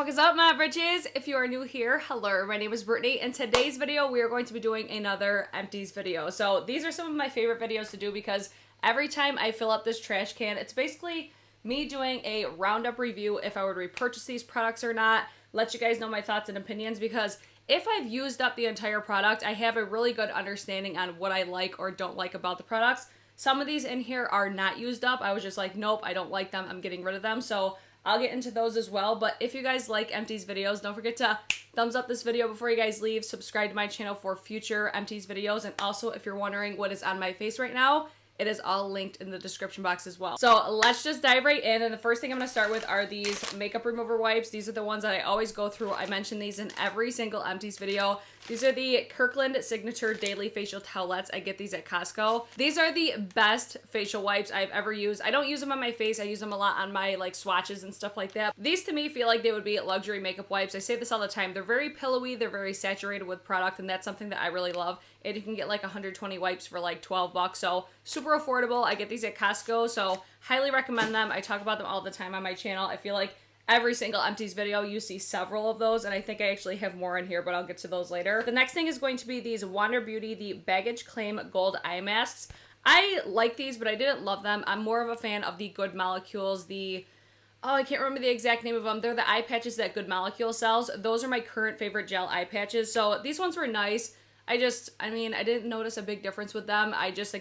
What is up, my britches? If you are new here, hello, my name is Brittany. In today's video, we are going to be doing another empties video. So these are some of my favorite videos to do because every time I fill up this trash can, it's basically me doing a roundup review if I would repurchase these products or not, let you guys know my thoughts and opinions, because if I've used up the entire product, I have a really good understanding on what I like or don't like about the products. Some of these in here are not used up. I was just like, nope, I don't like them. I'm getting rid of them. So I'll get into those as well. But if you guys like empties videos, don't forget to thumbs up this video before you guys leave. Subscribe to my channel for future empties videos. And also, if you're wondering what is on my face right now, it is all linked in the description box as well. So let's just dive right in. And the first thing I'm going to start with are these makeup remover wipes. These are the ones that I always go through. I mention these in every single empties video. These are the Kirkland Signature Daily Facial Towelettes. I get these at Costco. These are the best facial wipes I've ever used. I don't use them on my face. I use them a lot on my like swatches and stuff like that. These to me feel like they would be luxury makeup wipes. I say this all the time. They're very pillowy. They're very saturated with product, and that's something that I really love. And you can get like 120 wipes for like 12 bucks. So super affordable. I get these at Costco. So highly recommend them. I talk about them all the time on my channel. I feel like every single empties video, you see several of those, and I think I actually have more in here, but I'll get to those later. The next thing is going to be these Wander Beauty, the Baggage Claim Gold Eye Masks. I like these, but I didn't love them. I'm more of a fan of the Good Molecules, I can't remember the exact name of them. They're the eye patches that Good Molecule sells. Those are my current favorite gel eye patches, so these ones were nice. I didn't notice a big difference with them. I just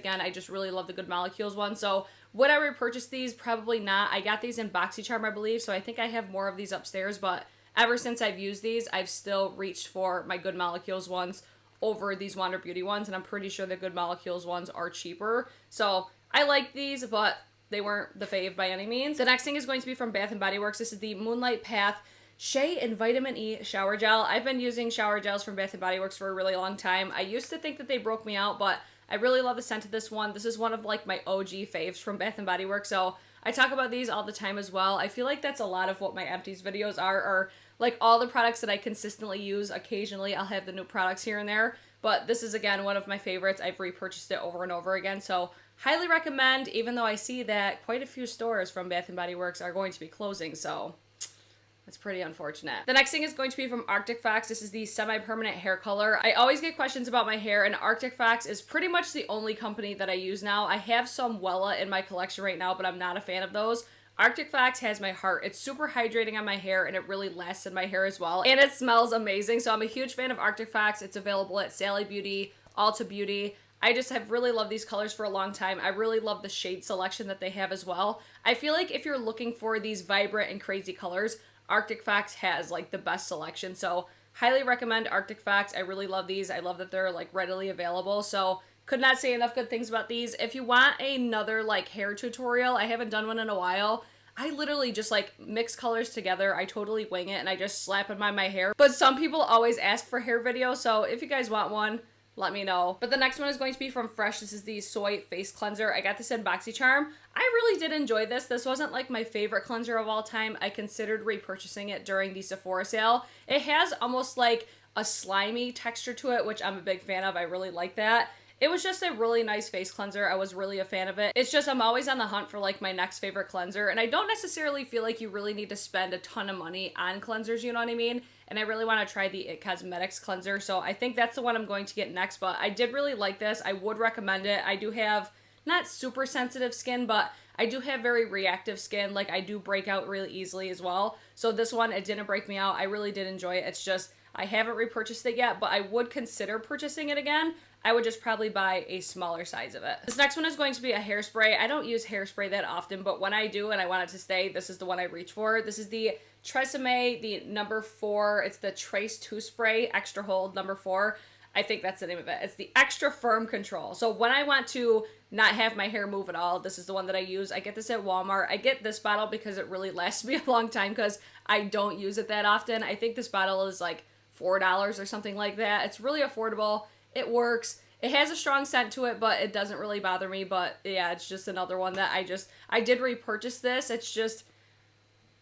really love the Good Molecules one. So would I repurchase these? Probably not. I got these in Boxycharm, I believe, so I think I have more of these upstairs, but ever since I've used these, I've still reached for my Good Molecules ones over these Wander Beauty ones, and I'm pretty sure the Good Molecules ones are cheaper. So I like these, but they weren't the fave by any means. The next thing is going to be from Bath & Body Works. This is the Moonlight Path Shea and Vitamin E Shower Gel. I've been using shower gels from Bath & Body Works for a really long time. I used to think that they broke me out, but I really love the scent of this one. This is one of like my OG faves from Bath & Body Works, so I talk about these all the time as well. I feel like that's a lot of what my empties videos are like all the products that I consistently use. Occasionally I'll have the new products here and there, but this is again one of my favorites. I've repurchased it over and over again, so highly recommend, even though I see that quite a few stores from Bath & Body Works are going to be closing, so it's pretty unfortunate. The next thing is going to be from Arctic Fox. This is the semi-permanent hair color. I always get questions about my hair, and Arctic Fox is pretty much the only company that I use now. I have some Wella in my collection right now, but I'm not a fan of those. Arctic Fox has my heart. It's super hydrating on my hair, and it really lasts in my hair as well. And it smells amazing, so I'm a huge fan of Arctic Fox. It's available at Sally Beauty, Ulta Beauty. I just have really loved these colors for a long time. I really love the shade selection that they have as well. I feel like if you're looking for these vibrant and crazy colors, Arctic Fox has like the best selection, so highly recommend Arctic Fox. I really love these. I love that they're like readily available, so could not say enough good things about these. If you want another like hair tutorial, I haven't done one in a while. I literally just like mix colors together. I totally wing it and I just slap them on my hair, but some people always ask for hair videos, so if you guys want one, let me know. But the next one is going to be from Fresh. This is the Soy Face Cleanser. I got this in Boxycharm. I really did enjoy this. This wasn't like my favorite cleanser of all time. I considered repurchasing it during the Sephora sale. It has almost like a slimy texture to it, which I'm a big fan of. I really like that. It was just a really nice face cleanser. I was really a fan of it. It's just I'm always on the hunt for like my next favorite cleanser, and I don't necessarily feel like you really need to spend a ton of money on cleansers, you know what I mean? And I really want to try the It Cosmetics cleanser, so I think that's the one I'm going to get next, but I did really like this. I would recommend it. I do have not super sensitive skin, but I do have very reactive skin. Like I do break out really easily as well. So this one, it didn't break me out. I really did enjoy it. It's just I haven't repurchased it yet, but I would consider purchasing it again. I would just probably buy a smaller size of it. This next one is going to be a hairspray. I don't use hairspray that often, but when I do and I want it to stay, this is the one I reach for. This is the Tresemme, the number 4. It's the Trace 2 Spray Extra Hold number 4. I think that's the name of it. It's the Extra Firm Control. So when I want to not have my hair move at all, this is the one that I use. I get this at Walmart. I get this bottle because it really lasts me a long time because I don't use it that often. I think this bottle is like $4 or something like that. It's really affordable. It works. It has a strong scent to it, but it doesn't really bother me. But yeah, it's just another one that I did repurchase this. It's just,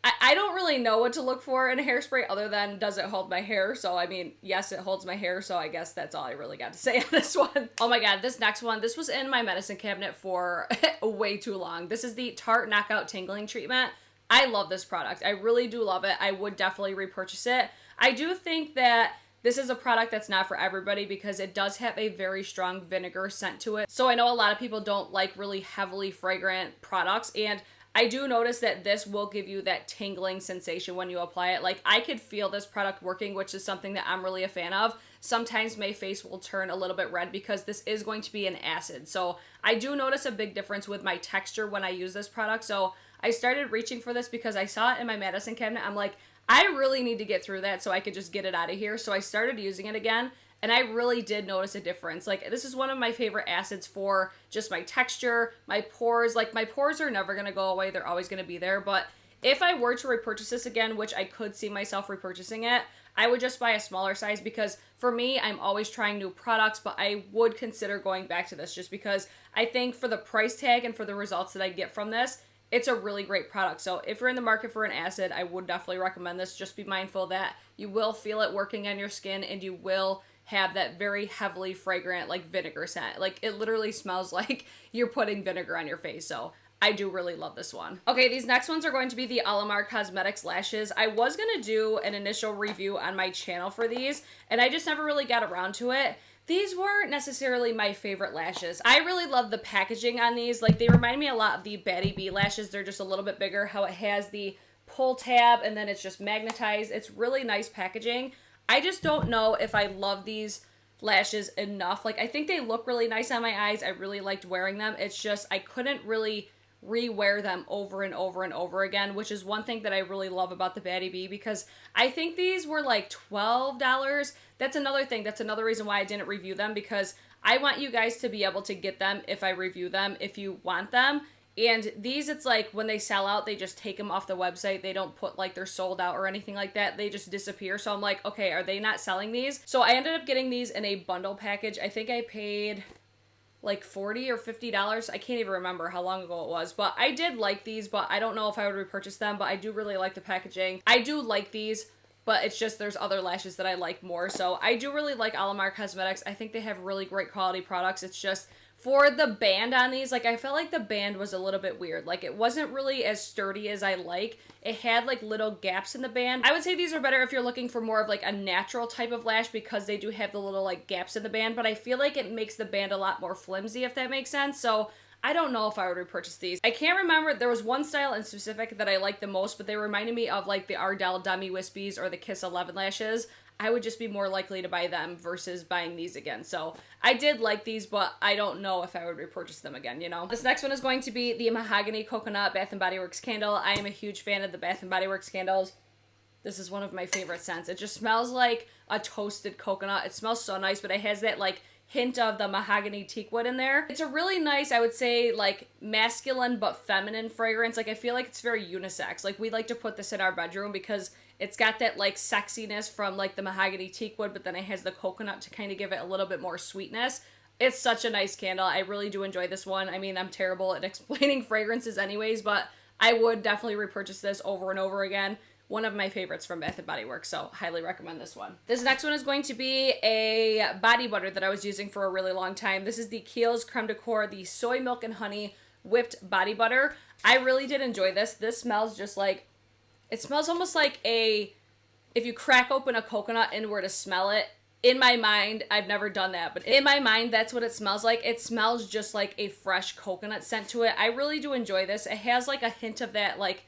I don't really know what to look for in a hairspray other than does it hold my hair? So, I mean, yes, it holds my hair. So I guess that's all I really got to say on this one. Oh my God, this next one, this was in my medicine cabinet for way too long. This is the Tarte Knockout Tingling Treatment. I love this product. I really do love it. I would definitely repurchase it. I do think that this is a product that's not for everybody because it does have a very strong vinegar scent to it. So I know a lot of people don't like really heavily fragrant products, and I do notice that this will give you that tingling sensation when you apply it. Like, I could feel this product working, which is something that I'm really a fan of. Sometimes my face will turn a little bit red because this is going to be an acid. So I do notice a big difference with my texture when I use this product. So I started reaching for this because I saw it in my medicine cabinet. I'm like, I really need to get through that so I could just get it out of here. So I started using it again, and I really did notice a difference. Like, this is one of my favorite acids for just my texture, my pores. Like, my pores are never going to go away. They're always going to be there. But if I were to repurchase this again, which I could see myself repurchasing it, I would just buy a smaller size because for me, I'm always trying new products, but I would consider going back to this just because I think for the price tag and for the results that I get from this, it's a really great product. So if you're in the market for an acid, I would definitely recommend this. Just be mindful that you will feel it working on your skin and you will have that very heavily fragrant like vinegar scent. Like, it literally smells like you're putting vinegar on your face. So I do really love this one. Okay, these next ones are going to be the Alamar Cosmetics lashes. I was going to do an initial review on my channel for these, and I just never really got around to it. These weren't necessarily my favorite lashes. I really love the packaging on these. Like, they remind me a lot of the Batty B lashes. They're just a little bit bigger, how it has the pull tab and then it's just magnetized. It's really nice packaging. I just don't know if I love these lashes enough. Like, I think they look really nice on my eyes. I really liked wearing them. It's just I couldn't really re-wear them over and over and over again, which is one thing that I really love about the Batty B because I think these were like $12. That's another thing. That's another reason why I didn't review them, because I want you guys to be able to get them if I review them, if you want them. And these, it's like when they sell out, they just take them off the website. They don't put like they're sold out or anything like that. They just disappear. So I'm like, okay, are they not selling these? So I ended up getting these in a bundle package. I think I paid like $40 or $50. I can't even remember how long ago it was, but I did like these, but I don't know if I would repurchase them, but I do really like the packaging. I do like these, but it's just there's other lashes that I like more. So I do really like Alamar Cosmetics. I think they have really great quality products. It's just for the band on these, like, I felt like the band was a little bit weird. Like, it wasn't really as sturdy as I like. It had like little gaps in the band. I would say these are better if you're looking for more of like a natural type of lash because they do have the little like gaps in the band, but I feel like it makes the band a lot more flimsy, if that makes sense. So I don't know if I would repurchase these. I can't remember. There was one style in specific that I liked the most, but they reminded me of like the Ardell Demi Wispies or the Kiss 11 lashes. I would just be more likely to buy them versus buying these again. So I did like these, but I don't know if I would repurchase them again, you know? This next one is going to be the Mahogany Coconut Bath & Body Works candle. I am a huge fan of the Bath & Body Works candles. This is one of my favorite scents. It just smells like a toasted coconut. It smells so nice, but it has that like hint of the mahogany teak wood in there. It's a really nice, I would say, like masculine but feminine fragrance. Like, I feel like it's very unisex. Like, we like to put this in our bedroom because it's got that like sexiness from like the mahogany teak wood, but then it has the coconut to kind of give it a little bit more sweetness. It's such a nice candle. I really do enjoy this one. I mean, I'm terrible at explaining fragrances anyways, but I would definitely repurchase this over and over again. One of my favorites from Bath & Body Works, so highly recommend this one. This next one is going to be a body butter that I was using for a really long time. This is the Kiehl's Creme de Corps, the Soy Milk and Honey Whipped Body Butter. I really did enjoy this. This smells just like, it smells almost like if you crack open a coconut and were to smell it. In my mind, I've never done that, but in my mind, that's what it smells like. It smells just like a fresh coconut scent to it. I really do enjoy this. It has like a hint of that, like,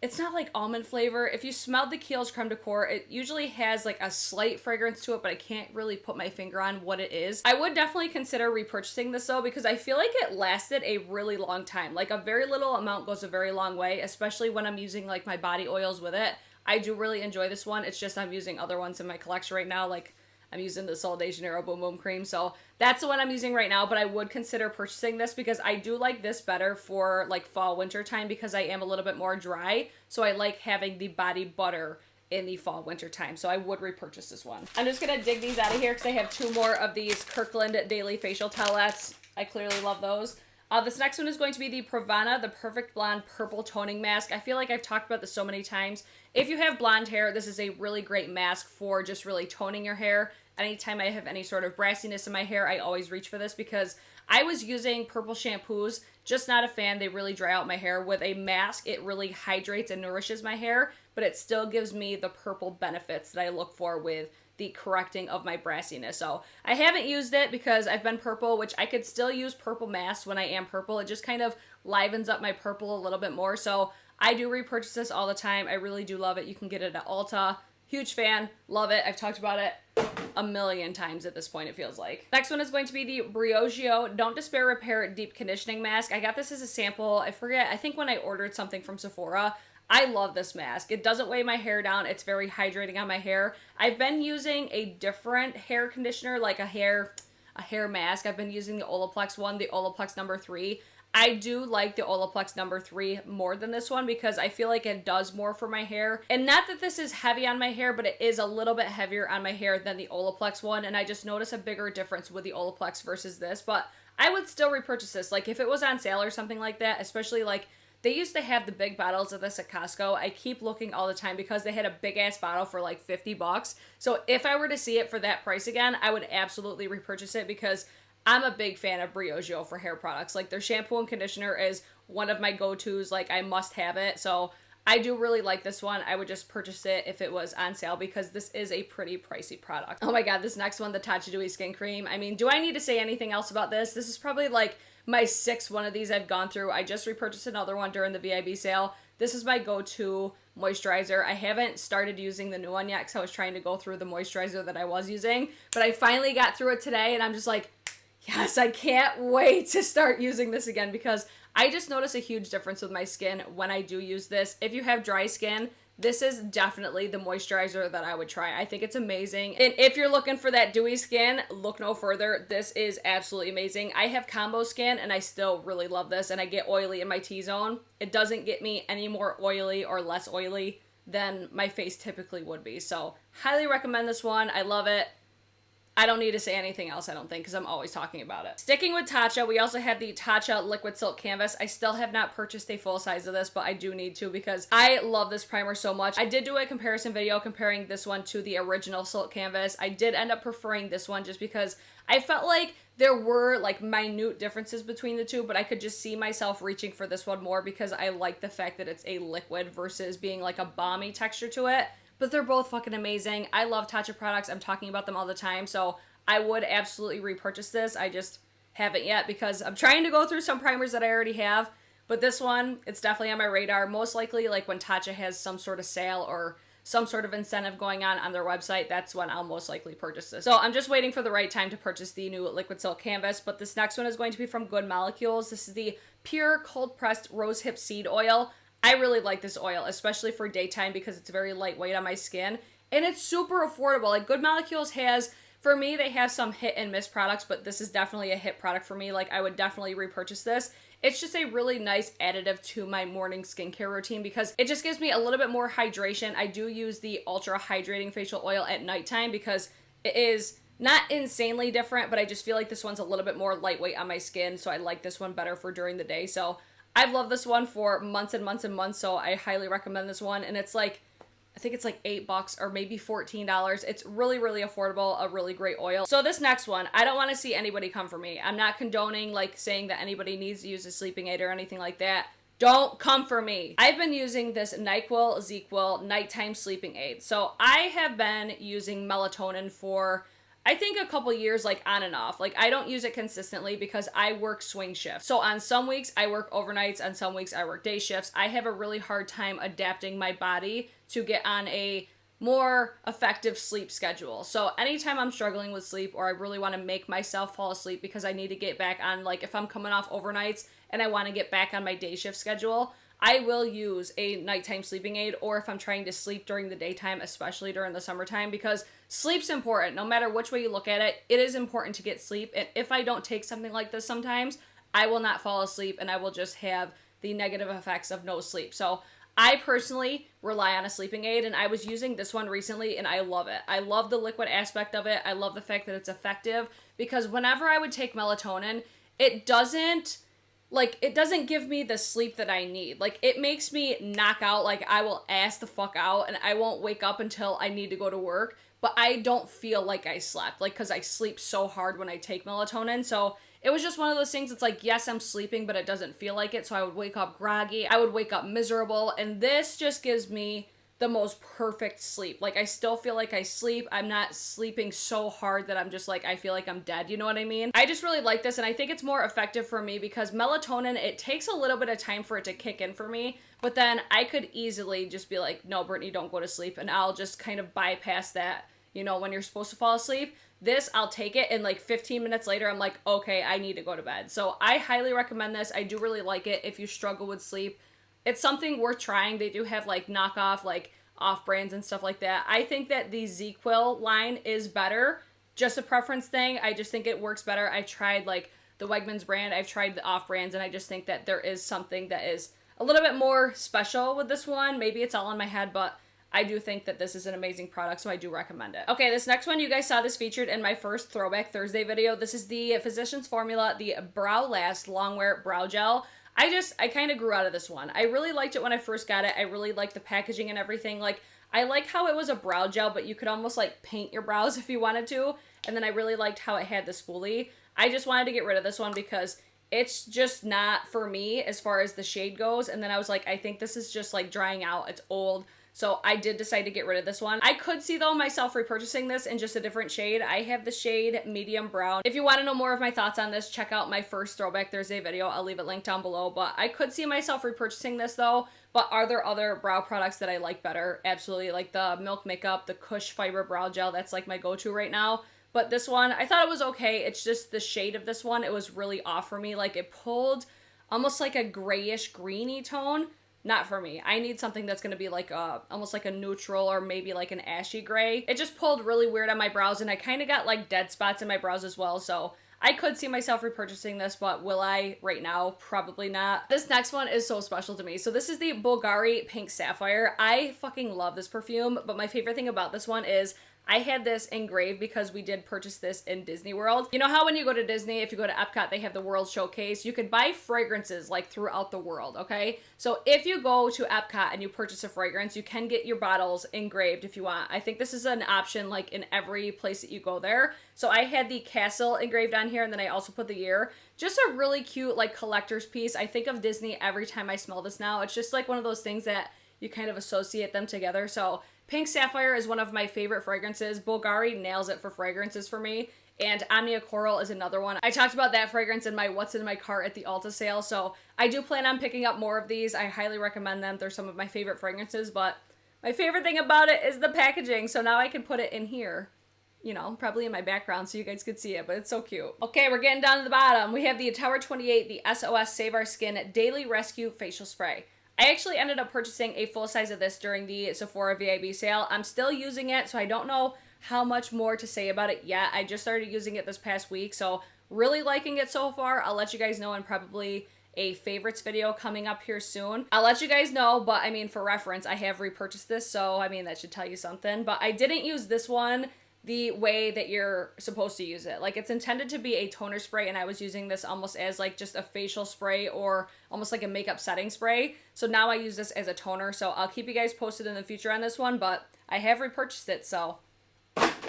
it's not like almond flavor. If you smelled the Kiehl's Creme de Corps, it usually has like a slight fragrance to it, but I can't really put my finger on what it is. I would definitely consider repurchasing this though, because I feel like it lasted a really long time. Like, a very little amount goes a very long way, especially when I'm using like my body oils with it. I do really enjoy this one. It's just I'm using other ones in my collection right now. Like, I'm using the Sol de Janeiro Boom Boom Cream, so that's the one I'm using right now, but I would consider purchasing this because I do like this better for like fall winter time because I am a little bit more dry, so I like having the body butter in the fall winter time, so I would repurchase this one. I'm just gonna dig these out of here because I have two more of these Kirkland Daily Facial Towelettes. I clearly love those. This next one is going to be the Pravana, the Perfect Blonde Purple Toning Mask. I feel like I've talked about this so many times. If you have blonde hair, this is a really great mask for just really toning your hair. Anytime I have any sort of brassiness in my hair, I always reach for this because I was using purple shampoos, just not a fan. They really dry out my hair. With a mask, it really hydrates and nourishes my hair, but it still gives me the purple benefits that I look for with the correcting of my brassiness. So I haven't used it because I've been purple, which I could still use purple masks when I am purple. It just kind of livens up my purple a little bit more. So I do repurchase this all the time. I really do love it. You can get it at Ulta. Huge fan. Love it. I've talked about it a million times at this point, it feels like. Next one is going to be the Briogeo Don't Despair Repair Deep Conditioning Mask. I got this as a sample. I forget. I think when I ordered something from Sephora. I love this mask. It doesn't weigh my hair down. It's very hydrating on my hair. I've been using a different hair conditioner, like a hair mask. I've been using the Olaplex one, the Olaplex number 3. I do like the Olaplex number 3 more than this one because I feel like it does more for my hair. And not that this is heavy on my hair, but it is a little bit heavier on my hair than the Olaplex one. And I just notice a bigger difference with the Olaplex versus this. But I would still repurchase this. Like if it was on sale or something like that, especially like they used to have the big bottles of this at Costco. I keep looking all the time because they had a big ass bottle for like $50. So if I were to see it for that price again, I would absolutely repurchase it because I'm a big fan of Briogeo for hair products. Like their shampoo and conditioner is one of my go-tos. Like I must have it. So I do really like this one. I would just purchase it if it was on sale because this is a pretty pricey product. Oh my God, this next one, the Tatcha Dewy Skin Cream. I mean, do I need to say anything else about this? This is probably like my 6th one of these I've gone through. I just repurchased another one during the VIB sale. This is my go-to moisturizer. I haven't started using the new one yet because I was trying to go through the moisturizer that I was using, but I finally got through it today and I'm just like, yes, I can't wait to start using this again because I just notice a huge difference with my skin when I do use this. If you have dry skin, this is definitely the moisturizer that I would try. I think it's amazing. And if you're looking for that dewy skin, look no further. This is absolutely amazing. I have combo skin and I still really love this and I get oily in my T-zone. It doesn't get me any more oily or less oily than my face typically would be. So highly recommend this one. I love it. I don't need to say anything else, I don't think, because I'm always talking about it. Sticking with Tatcha, we also have the Tatcha Liquid Silk Canvas. I still have not purchased a full size of this, but I do need to because I love this primer so much. I did do a comparison video comparing this one to the original Silk Canvas. I did end up preferring this one just because I felt like there were like minute differences between the two, but I could just see myself reaching for this one more because I like the fact that it's a liquid versus being like a balmy texture to it. But they're both fucking amazing. I love Tatcha products. I'm talking about them all the time. So I would absolutely repurchase this. I just haven't yet because I'm trying to go through some primers that I already have. But this one, it's definitely on my radar. Most likely like when Tatcha has some sort of sale or some sort of incentive going on their website, that's when I'll most likely purchase this. So I'm just waiting for the right time to purchase the new Liquid Silk Canvas. But this next one is going to be from Good Molecules. This is the Pure Cold Pressed Rosehip Seed Oil. I really like this oil, especially for daytime because it's very lightweight on my skin. And it's super affordable. Like Good Molecules has, for me, they have some hit and miss products, but this is definitely a hit product for me. Like I would definitely repurchase this. It's just a really nice additive to my morning skincare routine because it just gives me a little bit more hydration. I do use the Ultra Hydrating Facial Oil at nighttime because it is not insanely different, but I just feel like this one's a little bit more lightweight on my skin. So I like this one better for during the day. So I've loved this one for months and months and months, so I highly recommend this one. And it's like, I think it's like $8 or maybe $14. It's really, really affordable, a really great oil. So this next one, I don't want to see anybody come for me. I'm not condoning like saying that anybody needs to use a sleeping aid or anything like that. Don't come for me. I've been using this NyQuil ZzzQuil nighttime sleeping aid. So I have been using melatonin for I think a couple years, like on and off. Like I don't use it consistently because I work swing shifts. So on some weeks I work overnights, on some weeks I work day shifts. I have a really hard time adapting my body to get on a more effective sleep schedule. So anytime I'm struggling with sleep or I really want to make myself fall asleep because I need to get back on, like if I'm coming off overnights and I want to get back on my day shift schedule, I will use a nighttime sleeping aid, or if I'm trying to sleep during the daytime, especially during the summertime, because sleep's important. No matter which way you look at it, it is important to get sleep. And if I don't take something like this sometimes, I will not fall asleep and I will just have the negative effects of no sleep. So I personally rely on a sleeping aid, and I was using this one recently and I love it. I love the liquid aspect of it. I love the fact that it's effective because whenever I would take melatonin, it doesn't give me the sleep that I need. Like, it makes me knock out. Like, I will ass the fuck out, and I won't wake up until I need to go to work. But I don't feel like I slept, like, because I sleep so hard when I take melatonin. So it was just one of those things. It's like, yes, I'm sleeping, but it doesn't feel like it. So I would wake up groggy. I would wake up miserable. And this just gives me the most perfect sleep. Like, I still feel like I sleep. I'm not sleeping so hard that I'm just like, I feel like I'm dead. You know what I mean? I just really like this, and I think it's more effective for me because melatonin, it takes a little bit of time for it to kick in for me, but then I could easily just be like, no, Brittany, don't go to sleep, and I'll just kind of bypass that, you know, when you're supposed to fall asleep. This, I'll take it, and like 15 minutes later, I'm like, okay, I need to go to bed. So I highly recommend this. I do really like it if you struggle with sleep. It's something worth trying. They do have like knockoff, like off brands and stuff like that. I think that the ZzzQuil line is better. Just a preference thing. I just think it works better. I tried like the Wegmans brand. I've tried the off brands, and I just think that there is something that is a little bit more special with this one. Maybe it's all in my head, but I do think that this is an amazing product, so I do recommend it. Okay, this next one, you guys saw this featured in my first Throwback Thursday video. This is the Physicians Formula, the Brow Last Longwear Brow Gel. I kind of grew out of this one. I really liked it when I first got it. I really liked the packaging and everything. Like, I like how it was a brow gel, but you could almost like paint your brows if you wanted to. And then I really liked how it had the spoolie. I just wanted to get rid of this one because it's just not for me as far as the shade goes. And then I was like, I think this is just like drying out. It's old. So I did decide to get rid of this one. I could see though myself repurchasing this in just a different shade. I have the shade medium brown. If you want to know more of my thoughts on this, check out my first Throwback Thursday video. I'll leave it linked down below. But I could see myself repurchasing this though. But are there other brow products that I like better? Absolutely. Like the Milk Makeup, the Kush Fiber Brow Gel. That's like my go-to right now. But this one, I thought it was okay. It's just the shade of this one, it was really off for me. Like, it pulled almost like a grayish greeny tone. Not for me. I need something that's going to be like almost like a neutral or maybe like an ashy gray. It just pulled really weird on my brows, and I kind of got like dead spots in my brows as well. So I could see myself repurchasing this, but will I right now? Probably not. This next one is so special to me. So this is the Bulgari Pink Sapphire. I fucking love this perfume, but my favorite thing about this one is I had this engraved because we did purchase this in Disney World. You know how when you go to Disney, if you go to Epcot, they have the World Showcase. You could buy fragrances like throughout the world, okay? So if you go to Epcot and you purchase a fragrance, you can get your bottles engraved if you want. I think this is an option like in every place that you go there. So I had the castle engraved on here, and then I also put the year. Just a really cute like collector's piece. I think of Disney every time I smell this now. It's just like one of those things that you kind of associate them together. So Pink Sapphire is one of my favorite fragrances. Bulgari nails it for fragrances for me. And Omnia Coral is another one. I talked about that fragrance in my What's in My Cart at the Ulta sale. So I do plan on picking up more of these. I highly recommend them. They're some of my favorite fragrances. But my favorite thing about it is the packaging. So now I can put it in here. You know, probably in my background so you guys could see it, but it's so cute. Okay, we're getting down to the bottom. We have the Tower 28, the SOS Save Our Skin Daily Rescue Facial Spray. I actually ended up purchasing a full size of this during the Sephora VIB sale. I'm still using it, so I don't know how much more to say about it yet. I just started using it this past week, so really liking it so far. I'll let you guys know in probably a favorites video coming up here soon. I'll let you guys know, but I mean, for reference, I have repurchased this, so I mean, that should tell you something. But I didn't use this one the way that you're supposed to use it. Like, it's intended to be a toner spray, and I was using this almost as like just a facial spray or almost like a makeup setting spray. So now I use this as a toner, so I'll keep you guys posted in the future on this one, but I have repurchased it, so.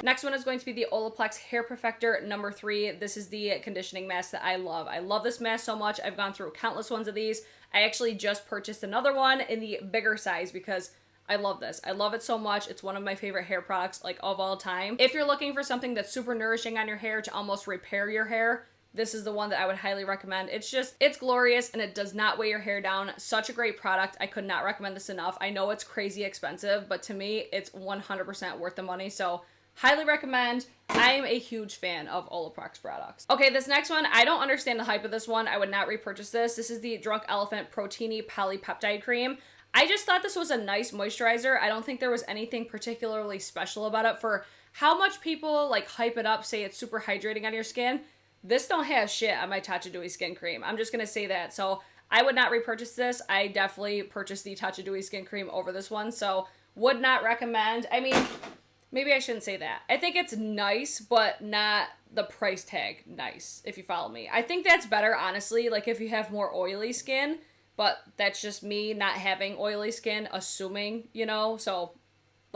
Next one is going to be the Olaplex Hair Perfector number 3. This is the conditioning mask that I love. I love this mask so much. I've gone through countless ones of these. I actually just purchased another one in the bigger size because I love this. I love it so much. It's one of my favorite hair products, like, of all time. If you're looking for something that's super nourishing on your hair to almost repair your hair, this is the one that I would highly recommend. It's glorious, and it does not weigh your hair down. Such a great product. I could not recommend this enough. I know it's crazy expensive, but to me, it's 100% worth the money, so highly recommend. I'm a huge fan of Olaplex products. Okay, this next one, I don't understand the hype of this one. I would not repurchase this. This is the Drunk Elephant Protini Polypeptide Cream. I just thought this was a nice moisturizer. I don't think there was anything particularly special about it for how much people like hype it up, say it's super hydrating on your skin. This don't have shit on my Tatcha Dewy Skin Cream. I'm just gonna say that. So I would not repurchase this. I definitely purchased the Tatcha Dewy Skin Cream over this one, so would not recommend. I mean, maybe I shouldn't say that. I think it's nice, but not the price tag nice, if you follow me. I think that's better, honestly, like if you have more oily skin. But that's just me not having oily skin, assuming, you know, so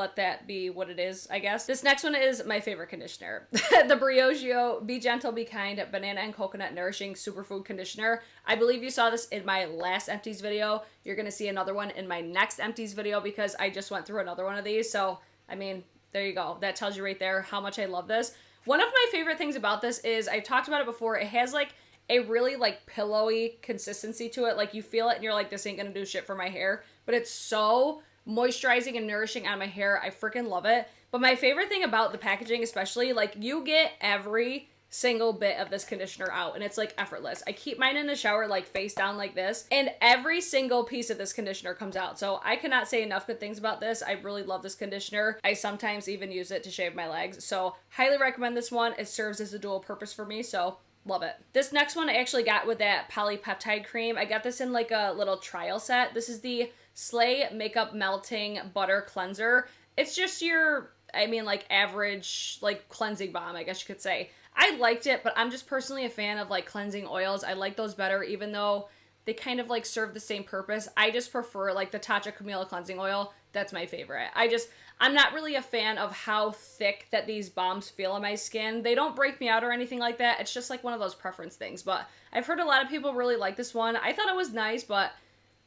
let that be what it is, I guess. This next one is my favorite conditioner. The Briogeo Be Gentle, Be Kind Banana and Coconut Nourishing Superfood Conditioner. I believe you saw this in my last Empties video. You're going to see another one in my next Empties video because I just went through another one of these. So, I mean, there you go. That tells you right there how much I love this. One of my favorite things about this is, I've talked about it before, it has like a really like pillowy consistency to it. Like you feel it and you're like, this ain't gonna do shit for my hair. But it's so moisturizing and nourishing on my hair. I freaking love it. But my favorite thing about the packaging especially, like you get every single bit of this conditioner out and it's like effortless. I keep mine in the shower like face down like this and every single piece of this conditioner comes out. So I cannot say enough good things about this. I really love this conditioner. I sometimes even use it to shave my legs. So highly recommend this one. It serves as a dual purpose for me. So love it. This next one I actually got with that polypeptide cream. I got this in like a little trial set. This is the Slay Makeup Melting Butter Cleanser. It's just your, I mean, like average like cleansing balm, I guess you could say. I liked it, but I'm just personally a fan of like cleansing oils. I like those better, even though they kind of like serve the same purpose. I just prefer like the Tatcha Camellia Cleansing Oil. That's my favorite. I'm not really a fan of how thick that these balms feel on my skin. They don't break me out or anything like that. It's just like one of those preference things. But I've heard a lot of people really like this one. I thought it was nice, but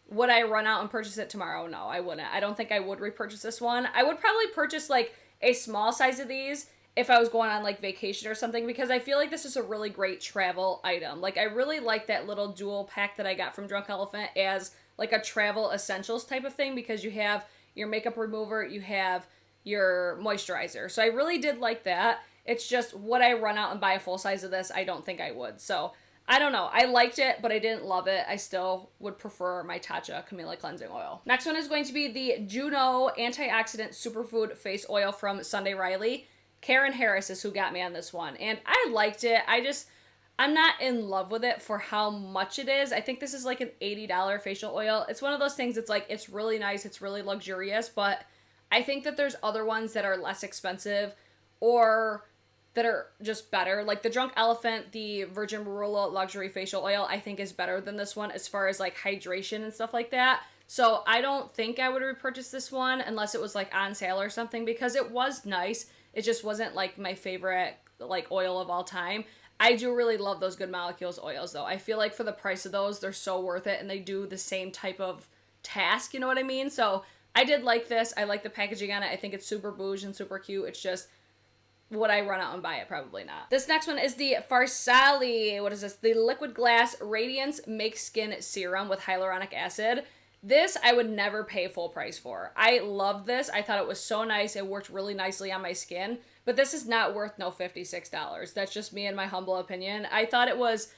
would I run out and purchase it tomorrow? No, I wouldn't. I don't think I would repurchase this one. I would probably purchase like a small size of these if I was going on like vacation or something, because I feel like this is a really great travel item. Like I really like that little dual pack that I got from Drunk Elephant as like a travel essentials type of thing, because you have your makeup remover, you have your moisturizer. So I really did like that. It's just, would I run out and buy a full size of this? I don't think I would. So I don't know. I liked it, but I didn't love it. I still would prefer my Tatcha Camellia Cleansing Oil. Next one is going to be the Juno Antioxidant Superfood Face Oil from Sunday Riley. Karen Harris is who got me on this one, and I liked it. I'm not in love with it for how much it is. I think this is like an $80 facial oil. It's one of those things, it's like, it's really nice, it's really luxurious, but I think that there's other ones that are less expensive or that are just better. Like the Drunk Elephant, the Virgin Marula Luxury Facial Oil, I think is better than this one as far as like hydration and stuff like that. So I don't think I would repurchase this one unless it was like on sale or something, because it was nice. It just wasn't like my favorite like oil of all time. I do really love those Good Molecules oils though. I feel like for the price of those, they're so worth it and they do the same type of task, you know what I mean? So I did like this. I like the packaging on it. I think it's super bougie and super cute. It's just, would I run out and buy it? Probably not. This next one is the Farsali, what is this? The Liquid Glass Radiance Make Skin Serum with hyaluronic acid. This I would never pay full price for. I loved this. I thought it was so nice. It worked really nicely on my skin. But this is not worth no $56. That's just me and my humble opinion. I thought it was,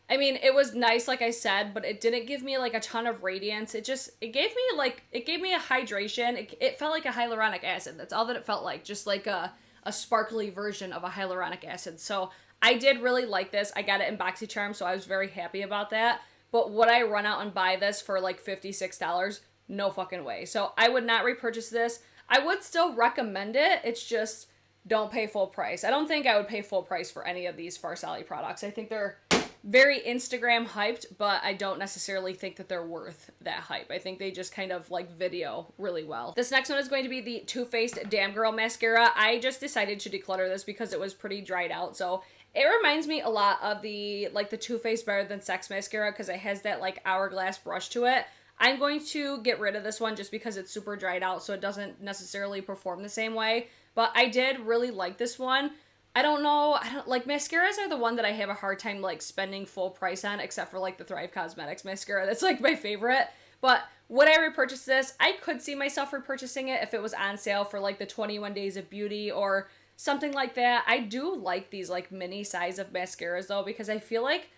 I mean, it was nice like I said, but it didn't give me like a ton of radiance. It gave me a hydration. It felt like a hyaluronic acid. That's all that it felt like. Just like a sparkly version of a hyaluronic acid. So I did really like this. I got it in Boxycharm, so I was very happy about that. But would I run out and buy this for like $56? No fucking way. So I would not repurchase this. I would still recommend it. It's just, don't pay full price. I don't think I would pay full price for any of these Farsali products. I think they're very Instagram hyped, but I don't necessarily think that they're worth that hype. I think they just kind of like video really well. This next one is going to be the Too Faced Damn Girl Mascara. I just decided to declutter this because it was pretty dried out. So it reminds me a lot of the Too Faced Better Than Sex mascara because it has that like hourglass brush to it. I'm going to get rid of this one just because it's super dried out, so it doesn't necessarily perform the same way. But I did really like this one. I don't know, like mascaras are the one that I have a hard time like spending full price on, except for like the Thrive Cosmetics mascara. That's like my favorite. But would I repurchase this? I could see myself repurchasing it if it was on sale for like the 21 Days of Beauty or something like that. I do like these like mini size of mascaras though, because I feel like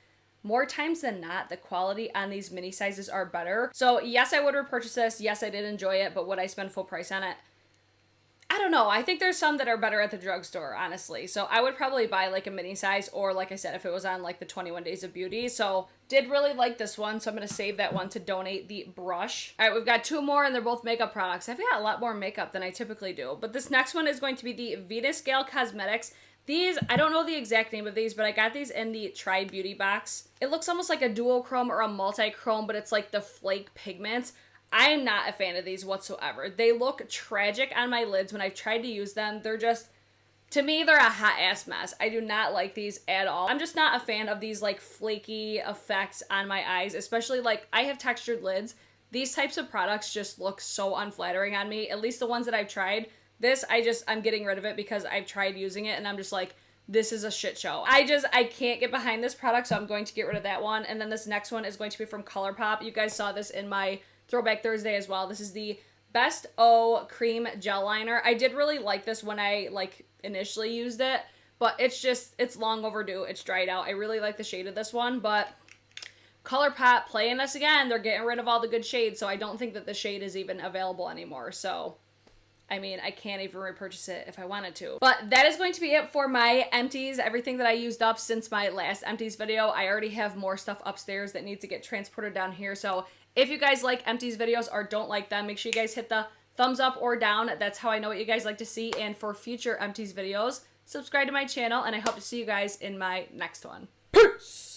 more times than not, the quality on these mini sizes are better. So yes, I would repurchase this. Yes, I did enjoy it, but would I spend full price on it? I don't know. I think there's some that are better at the drugstore, honestly. So I would probably buy like a mini size, or like I said, if it was on like the 21 Days of Beauty. So did really like this one. So I'm going to save that one to donate the brush. All right, we've got two more and they're both makeup products. I've got a lot more makeup than I typically do. But this next one is going to be the Venusgal Cosmetics. These, I don't know the exact name of these, but I got these in the Try Beauty box. It looks almost like a dual chrome or a multi-chrome, but it's like the flake pigments. I am not a fan of these whatsoever. They look tragic on my lids when I've tried to use them. They're just, to me, they're a hot ass mess. I do not like these at all. I'm just not a fan of these like flaky effects on my eyes, especially like I have textured lids. These types of products just look so unflattering on me, at least the ones that I've tried. This, I'm getting rid of it because I've tried using it and I'm just like, this is a shit show. I can't get behind this product, so I'm going to get rid of that one. And then this next one is going to be from ColourPop. You guys saw this in my Throwback Thursday as well. This is the Best O Cream Gel Liner. I did really like this when I like initially used it, but it's long overdue. It's dried out. I really like the shade of this one, but ColourPop playing us again. They're getting rid of all the good shades, so I don't think that the shade is even available anymore. So, I mean, I can't even repurchase it if I wanted to. But that is going to be it for my empties. Everything that I used up since my last empties video. I already have more stuff upstairs that needs to get transported down here. So if you guys like empties videos or don't like them, make sure you guys hit the thumbs up or down. That's how I know what you guys like to see. And for future empties videos, subscribe to my channel. And I hope to see you guys in my next one. Peace!